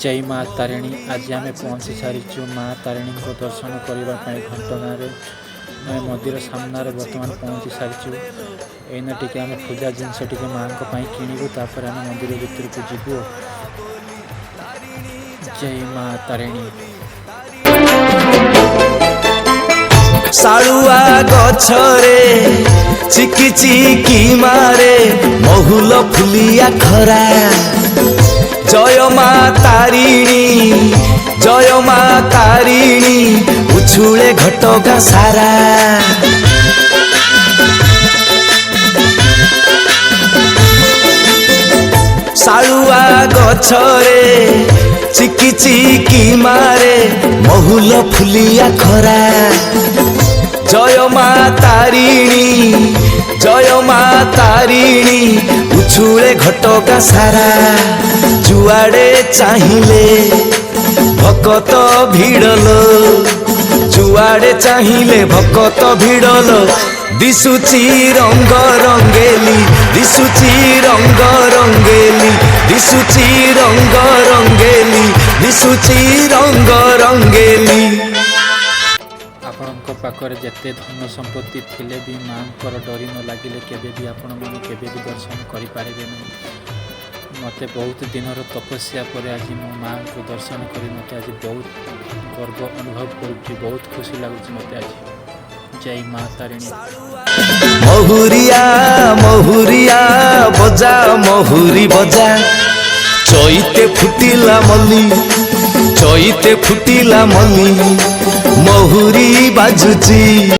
जय माँ तारिणी। आज आम पहुँची सारीचु माँ तारिणी को दर्शन करने घंटगाँव मैं मंदिर सामने बर्तमान पहुँची सारीचु। एने टिके आम पूजा जिनस टिके माँ किणु तापर आम मंदिर भीतर को जीवु। जय माँ तारिणी। सालुआ गछरे चिकी चिकी मारे महुल फुलिया खरा। जय माँ तारिणी जय माँ तारिणी उछुले घटगा सारा। सालुआ गछरे चिकी चिकी मारे महुल फुलिया खरा। जय माँ तारिणी जय माँ तारिणी उछुले घटगा सारा। जुआड़े चाहिए भकत भिड़ल जुआड़े चाहिए भकत भिड़ल दिशुची रंग रंगेली दिशुची रंग रंगेली दिशुची रंग रंगेली दिशुची रंग रंगेली। आपणों पाखरे जिते धन संपत्ति थिले भी माँ डरी न लगिले केबे भी आपण मैंने केबे भी दर्शन करें नहीं। मत बहुत दिन तपस्या पर आज मो माँ को दर्शन कर मत आज बहुत गर्व अनुभव कर बहुत खुशी लगुच मत आज। जय माँ तारिणी। महुरिया महुरिया बजा महुरी बजा चैते फुटिला मल्ली चैते फुटिला मल्ली महुरी बाजुची।